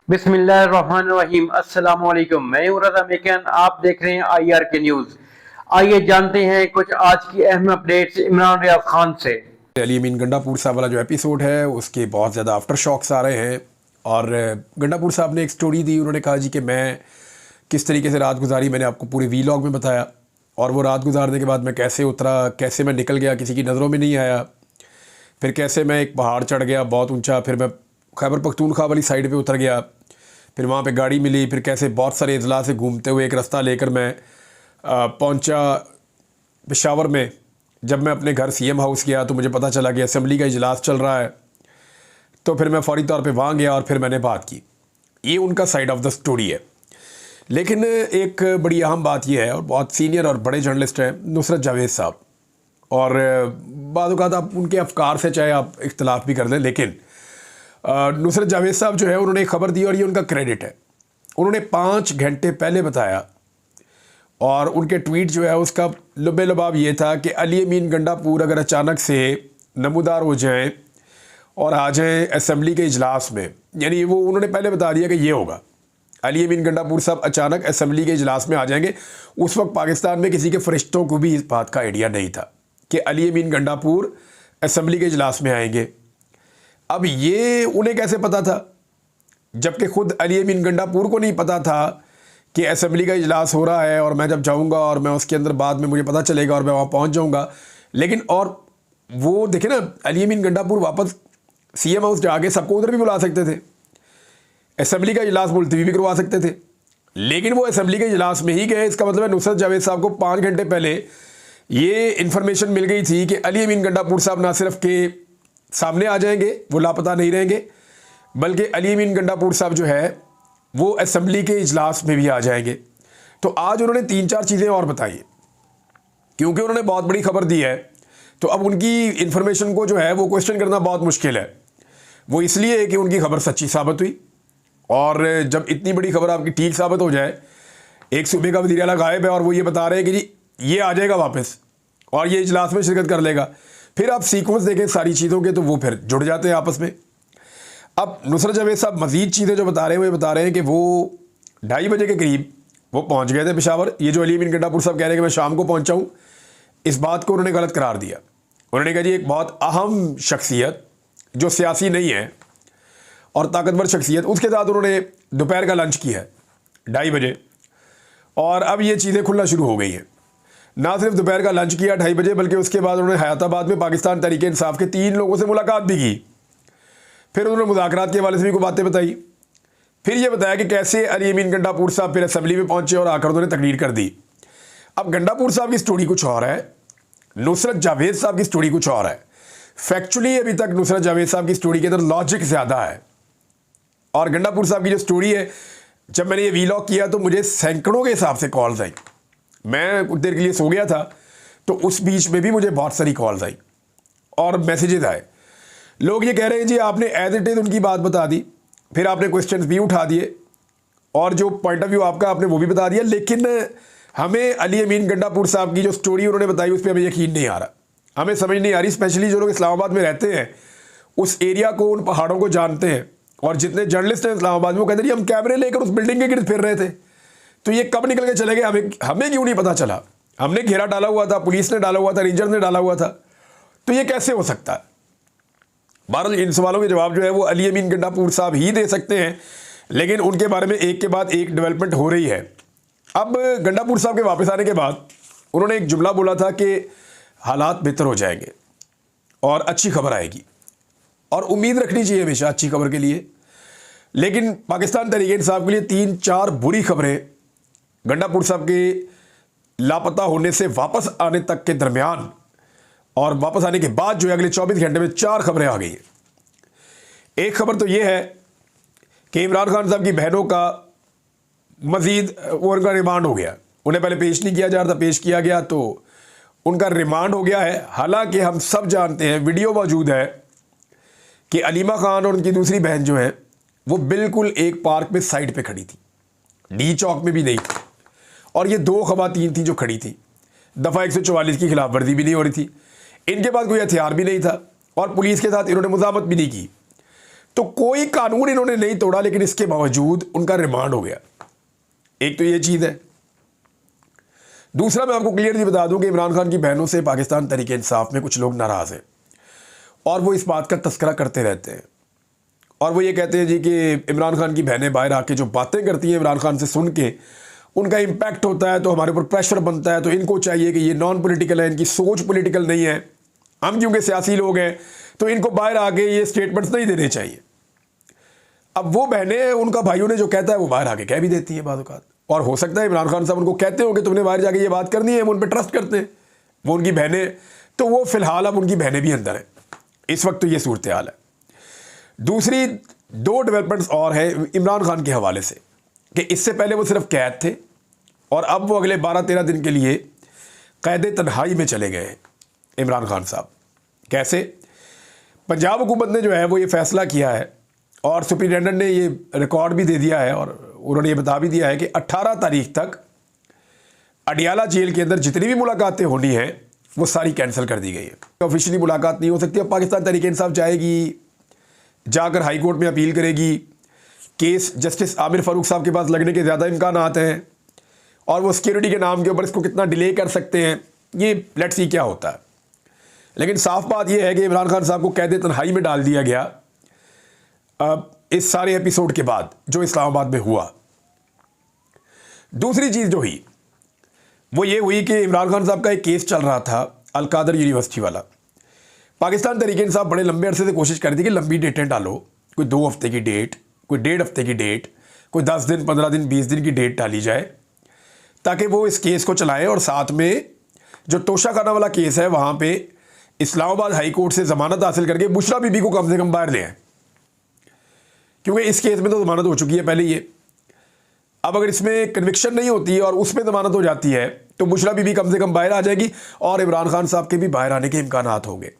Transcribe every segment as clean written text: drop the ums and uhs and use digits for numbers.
बिस्मिल्लाहिर्रहमानिर्रहीम। अस्सलाम वालेकुम। मैं हूं रज़ा मेकन, आप देख रहे हैं IRK न्यूज़। आइए जानते हैं कुछ आज की अहम अपडेट्स इमरान रियाज खान से। अली अमीन गंडापुर साहब वाला जो एपिसोड है उसके बहुत ज़्यादा आफ्टर शॉक्स आ रहे हैं। और गंडापुर साहब ने एक स्टोरी दी। उन्होंने कहा जी कि मैं किस तरीके से रात गुजारी, मैंने आपको पूरे वीलॉग में बताया। और वो रात गुजारने के बाद मैं कैसे उतरा, कैसे मैं निकल गया, किसी की नज़रों में नहीं आया। फिर कैसे मैं एक पहाड़ चढ़ गया बहुत ऊंचा, फिर मैं खैबर पख्तूनख्वा वाली साइड पे उतर गया, फिर वहाँ पे गाड़ी मिली, फिर कैसे बहुत सारे अजला से घूमते हुए एक रास्ता लेकर मैं पहुँचा पेशावर में। जब मैं अपने घर CM हाउस गया तो मुझे पता चला कि असेंबली का इजलास चल रहा है। तो फिर मैं फ़ौरी तौर पे वहाँ गया और फिर मैंने बात की। ये उनका साइड ऑफ द स्टोरी है। लेकिन एक बड़ी अहम बात यह है, और बहुत सीनियर और बड़े जर्नलिस्ट हैं नुसरत जावेद साहब, और बाद औक़ात आप उनके अफकार से चाहे आप इख्तलाफ भी कर लें, लेकिन नुसरत जावेद साहब जो है उन्होंने एक ख़बर दी और ये उनका क्रेडिट है। उन्होंने 5 घंटे पहले बताया, और उनके ट्वीट जो है उसका लुबे लुबाब ये था कि अली अमीन गंडापुर अगर अचानक से नमूदार हो जाएं और आ जाएं असेंबली के इजलास में, यानी वो उन्होंने पहले बता दिया कि ये होगा, अली अमीन गंडापुर साहब अचानक असेंबली के इजलास में आ जाएंगे। उस वक्त पाकिस्तान में किसी के फरिश्तों को भी इस बात का आइडिया नहीं था कि अली अमीन गंडापुर असेंबली के इजलास में आएंगे। अब ये उन्हें कैसे पता था, जबकि ख़ुद अली अमीन गंडापुर को नहीं पता था कि असेंबली का इजलास हो रहा है और मैं जब जाऊंगा और मैं उसके अंदर बाद में मुझे पता चलेगा और मैं वहाँ पहुँच जाऊंगा। लेकिन और वो देखे ना, अली अमीन गंडापुर वापस CM हाउस जाके सबको उधर भी बुला सकते थे, असेंबली का इजलास मुलतवी भी करवा सकते थे, लेकिन वो असेंबली के इजलास में ही गए। इसका मतलब है नुसरत जावेद साहब को 5 घंटे पहले ये इन्फॉर्मेशन मिल गई थी कि अली अमीन गंडापुर साहब ना सिर्फ के सामने आ जाएंगे, वो लापता नहीं रहेंगे, बल्कि अली अमीन गंडापुर साहब जो है वो असेंबली के इजलास में भी आ जाएंगे। तो आज उन्होंने 3-4 चीज़ें और बताई, क्योंकि उन्होंने बहुत बड़ी खबर दी है। तो अब उनकी इन्फॉर्मेशन को जो है वो क्वेश्चन करना बहुत मुश्किल है। वो इसलिए है कि उनकी खबर सच्ची साबित हुई, और जब इतनी बड़ी खबर आपकी ठीक साबित हो जाए, एक सूबे का वज़ीर आला गायब है और वो ये बता रहे हैं कि जी ये आ जाएगा वापस और ये इजलास में शिरकत कर लेगा, फिर आप सीक्वेंस देखें सारी चीज़ों के तो वो फिर जुड़ जाते हैं आपस में। अब नुसरत जावेद साहब मज़ीद चीज़ें जो बता रहे हैं वो ये बता रहे हैं कि वो 2:30 बजे के करीब वो पहुंच गए थे पेशावर। ये जो अली अमीन गंडापुर साहब कह रहे हैं कि मैं शाम को पहुंचा हूं, इस बात को उन्होंने गलत करार दिया। उन्होंने कहा जी एक बहुत अहम शख्सियत जो सियासी नहीं है और ताकतवर शख्सियत, उसके साथ उन्होंने दोपहर का लंच किया है 2:30 बजे, और अब ये चीज़ें खुलना शुरू हो गई हैं। ना सिर्फ दोपहर का लंच किया 2:30 बजे, बल्कि उसके बाद उन्होंने हयाताबाद में पाकिस्तान तहरीक इंसाफ के 3 लोगों से मुलाकात भी की। फिर उन्होंने मुज़ाकरात के हवाले से भी कोई बातें बताई। फिर ये बताया कि कैसे अली अमीन गंडापुर साहब फिर असेंबली में पहुंचे और आकर उन्होंने तकरीर कर दी। अब गंडापुर साहब की स्टोरी कुछ और है, नुसरत जावेद साहब की स्टोरी कुछ और है। फैक्चुअली अभी तक नुसरत जावेद साहब की स्टोरी के अंदर लॉजिक ज़्यादा है, और गंडापुर साहब की जो स्टोरी है, जब मैंने ये वीलॉग किया तो मुझे सैकड़ों के हिसाब से कॉल्स आई। मैं कुछ देर के लिए सो गया था, तो उस बीच में भी मुझे बहुत सारी कॉल्स आई और मैसेजेस आए। लोग ये कह रहे हैं जी आपने एज इट इज़ उनकी बात बता दी, फिर आपने क्वेश्चंस भी उठा दिए, और जो पॉइंट ऑफ व्यू आपका आपने वो भी बता दिया, लेकिन हमें अली अमीन गंडापुर साहब की जो स्टोरी उन्होंने बताई उस पर हमें यकीन नहीं आ रहा, हमें समझ नहीं आ रही। स्पेशली जो लोग इस्लामाबाद में रहते हैं, उस एरिया को, उन पहाड़ों को जानते हैं, और जितने जर्नलिस्ट हैं इस्लामाबाद में वो कहते हैं हम कैमरे लेकर उस बिल्डिंग के गिर्द फिर रहे थे, तो ये कब निकल के चले गए, हमें क्यों नहीं पता चला। हमने घेरा डाला हुआ था, पुलिस ने डाला हुआ था, रेंजर ने डाला हुआ था, तो ये कैसे हो सकता है। बहरहाल इन सवालों के जवाब जो है वो अली अमीन गंडापुर साहब ही दे सकते हैं, लेकिन उनके बारे में एक के बाद एक डेवलपमेंट हो रही है। अब गंडापुर साहब के वापस आने के बाद उन्होंने एक जुमला बोला था कि हालात बेहतर हो जाएंगे और अच्छी खबर आएगी, और उम्मीद रखनी चाहिए हमेशा अच्छी खबर के लिए। लेकिन पाकिस्तान तहरीक इंसाफ के लिए 3-4 बुरी खबरें गंडापुर साहब के लापता होने से वापस आने तक के दरमियान, और वापस आने के बाद जो है अगले 24 घंटे में 4 खबरें आ गई हैं। एक खबर तो ये है कि इमरान खान साहब की बहनों का मज़ीद वो उनका रिमांड हो गया। उन्हें पहले पेश नहीं किया जा रहा था, पेश किया गया तो उनका रिमांड हो गया है। हालांकि हम सब जानते हैं, वीडियो मौजूद है, कि अलीमा खान और उनकी दूसरी बहन जो है वो बिल्कुल एक पार्क में साइड पे खड़ी थी, डी चौक में भी नहीं थी, और ये 2 ख़वातीन थी जो खड़ी थी। दफ़ा 144 की खिलाफ वर्जी भी नहीं हो रही थी, इनके पास कोई हथियार भी नहीं था, और पुलिस के साथ इन्होंने मुज़ामत भी नहीं की। तो कोई कानून इन्होंने नहीं तोड़ा, लेकिन इसके बावजूद उनका रिमांड हो गया। एक तो ये चीज़ है। दूसरा, मैं आपको क्लियरली बता दूं कि इमरान खान की बहनों से पाकिस्तान तहरीक इंसाफ में कुछ लोग नाराज़ हैं और वो इस बात का तस्करा करते रहते हैं और वो ये कहते हैं जी कि इमरान खान की बहनें बाहर आके जो बातें करती हैं इमरान खान से सुन के उनका इम्पैक्ट होता है, तो हमारे ऊपर प्रेशर बनता है, तो इनको चाहिए कि ये नॉन पॉलिटिकल है, इनकी सोच पॉलिटिकल नहीं है, हम क्योंकि सियासी लोग हैं तो इनको बाहर आके ये स्टेटमेंट्स नहीं देने चाहिए। अब वो बहनें, उनका भाइयों ने जो कहता है वो बाहर आके कह भी देती है बाद औक़ात, और हो सकता है इमरान खान साहब उनको कहते हो कि तुमने बाहर जाके ये बात करनी है, वो उन पर ट्रस्ट करते हैं, वो उनकी बहनें, तो वो फिलहाल अब उनकी बहनें भी अंदर हैं। इस वक्त तो ये सूरत हाल है। दूसरी दो डेवलपमेंट्स और है इमरान खान के हवाले से कि इससे पहले वो सिर्फ कैद थे और अब वो अगले 12-13 दिन के लिए कैद तन्हाई में चले गए हैं इमरान खान साहब। कैसे? पंजाब हुकूमत ने जो है वो ये फैसला किया है और सुप्रिटेंडेंट ने ये रिकॉर्ड भी दे दिया है और उन्होंने ये बता भी दिया है कि 18 तारीख तक अडियाला जेल के अंदर जितनी भी मुलाकातें होनी हैं वो सारी कैंसिल कर दी गई है। ऑफिशियली मुलाकात नहीं हो सकती। अब पाकिस्तान तहरीक इंसाफ जाएगी, जाकर हाई कोर्ट में अपील करेगी, केस जस्टिस आमिर फारूक साहब के पास लगने के ज़्यादा इम्कानात हैं और वो सिक्योरिटी के नाम के ऊपर इसको कितना डिले कर सकते हैं, ये लेट्स सी क्या होता है। लेकिन साफ बात यह है कि इमरान खान साहब को कैद तन्हाई में डाल दिया गया अब इस सारे एपिसोड के बाद जो इस्लामाबाद में हुआ। दूसरी चीज़ जो हुई वो ये हुई कि इमरान खान साहब का एक केस चल रहा था अल-कादर यूनिवर्सिटी वाला। पाकिस्तान तहरीक इंसाफ बड़े लंबे अरसे से कोशिश कर रही थी कि लंबी डेटें डालो, कोई 2 हफ्ते की डेट, कोई 1.5 हफ्ते की डेट, कोई 10 दिन, 15 दिन, 20 दिन की डेट डाली जाए ताकि वो इस केस को चलाएं और साथ में जो तोशाखाना वाला केस है वहाँ पे इस्लामाबाद हाई कोर्ट से ज़मानत हासिल करके बुशरा बीबी को कम से कम बाहर ले आए, क्योंकि इस केस में तो ज़मानत हो चुकी है पहले ये। अब अगर इसमें कन्विक्शन नहीं होती है और उसमें ज़मानत हो जाती है तो बुशरा बीबी कम से कम बाहर आ जाएगी और इमरान खान साहब के भी बाहर आने के इम्कानात होंगे।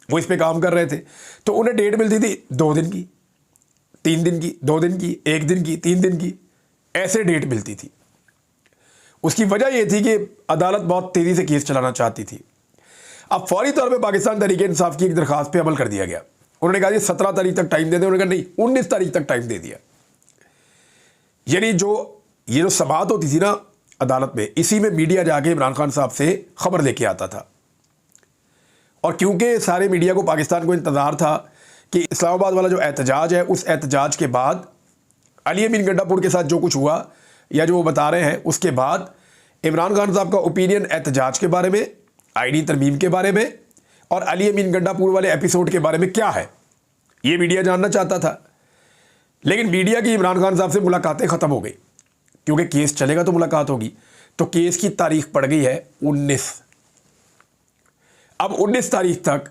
वो इस पर काम कर रहे थे तो उन्हें डेट मिलती थी 2 दिन की, 3 दिन की, 2 दिन की, 1 दिन की, 3 दिन की, ऐसे डेट मिलती थी। उसकी वजह यह थी कि अदालत बहुत तेज़ी से केस चलाना चाहती थी। अब फौरी तौर पर पाकिस्तान तहरीक इंसाफ की एक दरख्वास्त पर अमल कर दिया गया। उन्होंने कहा 17 तारीख तक टाइम दे दें, उन्होंने कहा नहीं 19 तारीख तक टाइम दे दिया। यानी ये जो समाअत होती थी ना अदालत में, इसी में मीडिया जाके इमरान खान साहब से खबर लेके आता था और क्योंकि सारे मीडिया को पाकिस्तान को इंतज़ार था कि इस्लामाबाद वाला जो एहतजाज है उस एहतजाज के बाद अली अमीन गंडापुर के साथ जो कुछ हुआ या जो वो बता रहे हैं उसके बाद इमरान खान साहब का ओपिनियन एहतजाज के बारे में, आईनी तरमीम के बारे में और अली अमीन गंडापुर वाले एपिसोड के बारे में क्या है, ये मीडिया जानना चाहता था। लेकिन मीडिया की इमरान खान साहब से मुलाकातें ख़त्म हो गई क्योंकि केस चलेगा तो मुलाकात होगी। तो केस की तारीख पड़ गई है 19। अब 19 तारीख तक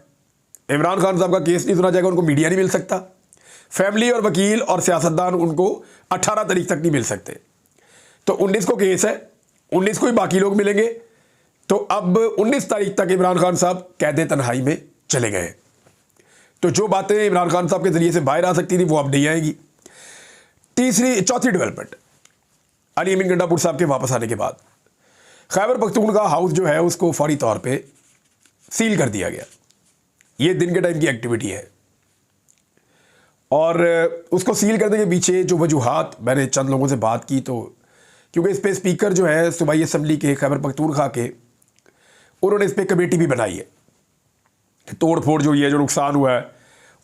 इमरान खान साहब का केस नहीं सुना जाएगा, उनको मीडिया नहीं मिल सकता, फैमिली और वकील और सियासतदान उनको 18 तारीख तक नहीं मिल सकते। तो 19 को केस है, 19 को ही बाकी लोग मिलेंगे। तो अब 19 तारीख तक इमरान खान साहब कैद तन्हाई में चले गए। तो जो बातें इमरान खान साहब के ज़रिए से बाहर आ सकती थी वो अब नहीं आएगी। चौथी डेवलपमेंट, अली अमीन गंडापुर साहब के वापस आने के बाद खैबर पख्तूनख्वा हाउस जो है उसको फौरी तौर पे सील कर दिया गया। ये दिन के टाइम की एक्टिविटी है और उसको सील करने के पीछे जो वजूहात, मैंने चंद लोगों से बात की तो क्योंकि इस पर स्पीकर जो है सूबाई असम्बली के खैबर पख्तूनख्वा के, उन्होंने इस पर कमेटी भी बनाई है। तोड़ फोड़ जो ये जो नुकसान हुआ है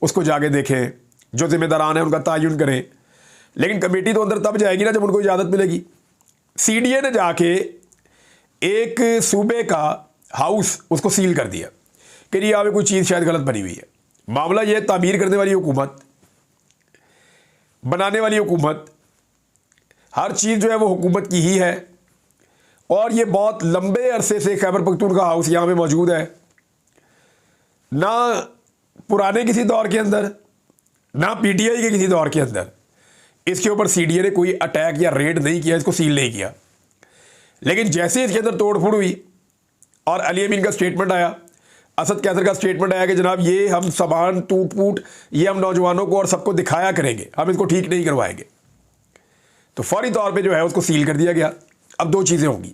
उसको जाके देखें, जो जिम्मेदारान है उनका तयन करें। लेकिन कमेटी तो अंदर तब जाएगी ना जब उनको इजाज़त मिलेगी। सीडीए ने जाके एक सूबे का हाउस उसको सील कर दिया कि यहाँ पे कोई चीज़ शायद गलत बनी हुई है। मामला ये तामीर करने वाली हुकूमत, बनाने वाली हुकूमत, हर चीज़ जो है वो हुकूमत की ही है और ये बहुत लंबे अरसे से खैबर पख्तूनख्वा हाउस यहाँ पे मौजूद है। ना पुराने किसी दौर के अंदर, ना पीटीआई के किसी दौर के अंदर इसके ऊपर सीडीए ने कोई अटैक या रेड नहीं किया, इसको सील नहीं किया। लेकिन जैसे इसके अंदर तोड़फोड़ हुई और अली अमीन का स्टेटमेंट आया, असद कैसर का स्टेटमेंट आया कि जनाब ये हम सामान टूट फूट ये हम नौजवानों को और सबको दिखाया करेंगे, हम इसको ठीक नहीं करवाएंगे, तो फौरी तौर पे जो है उसको सील कर दिया गया। अब 2 चीज़ें होंगी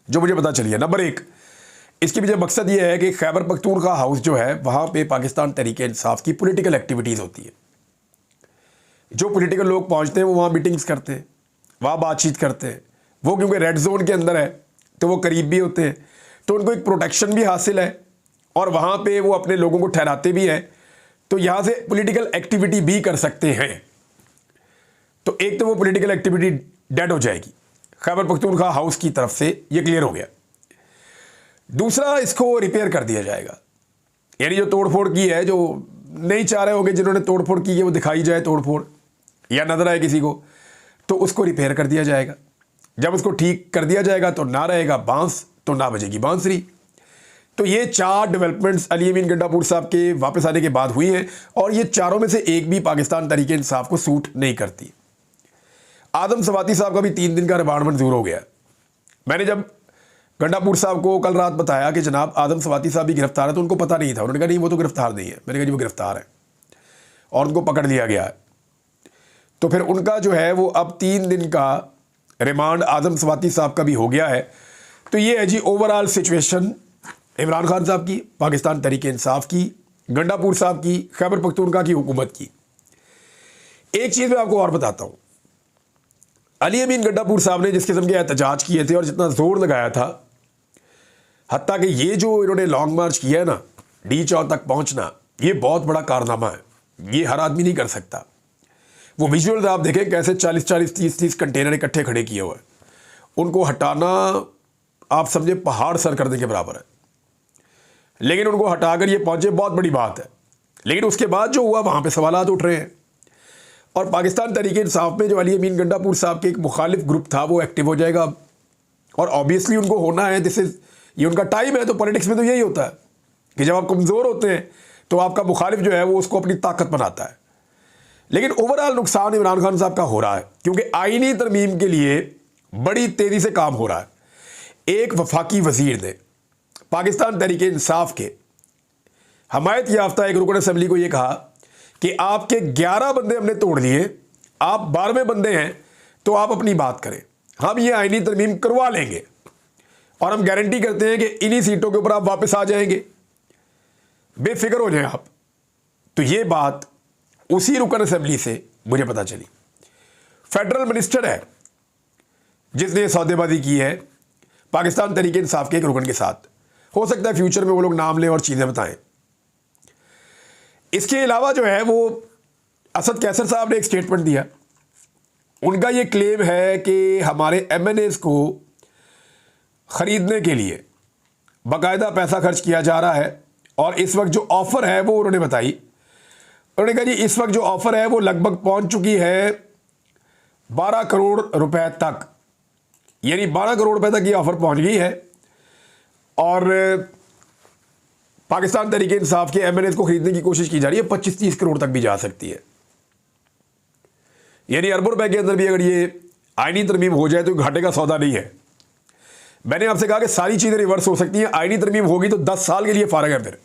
जो मुझे पता चली है। नंबर 1, इसके पीछे मकसद ये है कि खैबर पख्तूनख्वा हाउस जो है वहाँ पे पाकिस्तान तहरीक इंसाफ की पॉलिटिकल एक्टिविटीज़ होती है। जो पॉलिटिकल लोग पहुँचते हैं वो वहाँ मीटिंग्स करते हैं, वहाँ बातचीत करते हैं। वो क्योंकि रेड जोन के अंदर है तो वो करीब भी होते हैं, तो उनको एक प्रोटेक्शन भी हासिल है और वहाँ पे वो अपने लोगों को ठहराते भी हैं, तो यहाँ से पॉलिटिकल एक्टिविटी भी कर सकते हैं। तो एक तो वो पॉलिटिकल एक्टिविटी डेड हो जाएगी खैबर पख्तूनख्वा हाउस की तरफ से, ये क्लियर हो गया। दूसरा, इसको रिपेयर कर दिया जाएगा, यानी जो तोड़फोड़ की है, जो नहीं चाह रहे होंगे जिन्होंने तोड़फोड़ की है वो दिखाई जाए तोड़फोड़ या नजर आए किसी को, तो उसको रिपेयर कर दिया जाएगा। जब उसको ठीक कर दिया जाएगा तो ना रहेगा बांस तो ना बजेगी बांसुरी। तो ये 4 डेवलपमेंट्स अली अमीन गंडापुर साहब के वापस आने के बाद हुई हैं और ये चारों में से एक भी पाकिस्तान तहरीक इंसाफ को सूट नहीं करती। आदम सवाती साहब का भी 3 दिन का रिमांड मंजूर हो गया। मैंने जब गंडापुर साहब को कल रात बताया कि जनाब आदम सवाती साहब भी गिरफ्तार है तो उनको पता नहीं था। उन्होंने कहा नहीं वो तो गिरफ्तार नहीं है। मैंने कहा जी वो गिरफ्तार है और उनको पकड़ लिया गया है। तो फिर उनका जो है वो अब 3 दिन का रिमांड आदम सवाती साहब का भी हो गया है। तो ये है जी ओवरऑल सिचुएशन इमरान खान साहब की, पाकिस्तान तहरीक इंसाफ की, गंडापुर साहब की, खैबर पख्तूनख्वा की हुकूमत की। एक चीज़ मैं आपको और बताता हूँ, अली अमीन गंडापुर साहब ने जिस किस्म के एहतजाज किए थे और जितना जोर लगाया था, हत्ता कि ये जो इन्होंने लॉन्ग मार्च किया है ना, डी चौक तक पहुँचना, ये बहुत बड़ा कारनामा है, ये हर आदमी नहीं कर सकता। वो विजुअल्स आप देखें कैसे 40-40, 30-30 कंटेनर इकट्ठे खड़े किए हुए हैं। उनको हटाना आप समझे पहाड़ सर करने के बराबर है, लेकिन उनको हटाकर ये पहुंचे बहुत बड़ी बात है। लेकिन उसके बाद जो हुआ वहाँ पे सवालात उठ रहे हैं और पाकिस्तान तहरीक इंसाफ में जो अली अमीन गंडापुर साहब के एक मुखालिफ ग्रुप था वो एक्टिव हो जाएगा और ऑब्वियसली उनको होना है। ये उनका टाइम है। तो पॉलिटिक्स में तो यही होता है कि जब आप कमज़ोर होते हैं तो आपका मुखालिफ जो है वो उसको अपनी ताकत बनाता है। लेकिन ओवरऑल नुकसान इमरान खान साहब का हो रहा है क्योंकि आईनी तरमीम के लिए बड़ी तेज़ी से काम हो रहा है। एक वफाकी वजीर ने पाकिस्तान तहरीक इंसाफ के हमायत याफ्ता एक रुकन असम्बली को यह कहा कि आपके 11 बंदे हमने तोड़ लिए, आप 12वें बंदे हैं तो आप अपनी बात करें, हम ये आईनी तरमीम करवा लेंगे और हम गारंटी करते हैं कि इन्हीं सीटों के ऊपर आप वापस आ जाएंगे, बेफिक्र हो जाएं आप। तो ये बात उसी रुकन असम्बली से मुझे पता चली। फेडरल मिनिस्टर है जिसने सौदेबाजी की है पाकिस्तान तहरीक इंसाफ के एक रुकन के साथ। हो सकता है फ्यूचर में वो लोग नाम लें और चीज़ें बताएं। इसके अलावा जो है वो असद कैसर साहब ने एक स्टेटमेंट दिया। उनका ये क्लेम है कि हमारे MNAs को ख़रीदने के लिए बाकायदा पैसा खर्च किया जा रहा है और इस वक्त जो ऑफ़र है वो उन्होंने बताई। उन्होंने कहा जी इस वक्त जो ऑफ़र है वो लगभग पहुंच चुकी है 12 करोड़ रुपए तक, यानी 12 करोड़ रुपए तक ये ऑफ़र पहुंच गई है और पाकिस्तान तहरीक इंसाफ के MNAs को खरीदने की कोशिश की जा रही है। 25-30 करोड़ तक भी जा सकती है, यानी अरबों रुपए के अंदर भी अगर ये आईनी तरमीम हो जाए तो घाटे का सौदा नहीं है। मैंने आपसे कहा कि सारी चीज़ें रिवर्स हो सकती हैं। आईनी तरमीम होगी तो 10 साल के लिए फारग है। फिर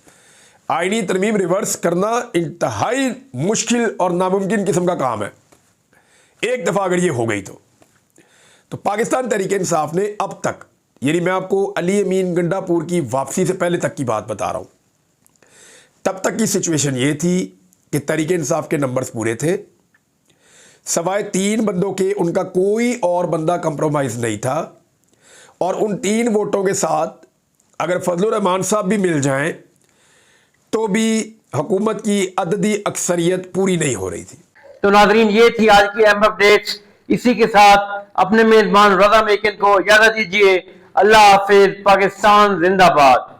आईनी तरमीम रिवर्स करना इंतहाई मुश्किल और नामुमकिन किस्म का काम है। एक दफ़ा अगर ये हो गई तो पाकिस्तान तहरीक इंसाफ ने अब तक, यानी मैं आपको अली अमीन गंडापुर की वापसी से पहले तक की बात बता रहा हूँ, तब तक की सिचुएशन ये थी कि तहरीक इंसाफ के नंबर्स पूरे थे, सवाए 3 बंदों के उनका कोई और बंदा कंप्रोमाइज़ नहीं था और उन 3 वोटों के साथ अगर फजलुर रहमान साहब भी मिल जाएं तो भी हुकूमत की अददी अक्सरियत पूरी नहीं हो रही थी। तो नाजरीन ये थी आज की अहम अपडेट्स। इसी के साथ अपने मेजबान रज़ा मेकिन को इजाज़त दीजिए। अल्लाह हाफिज। पाकिस्तान जिंदाबाद।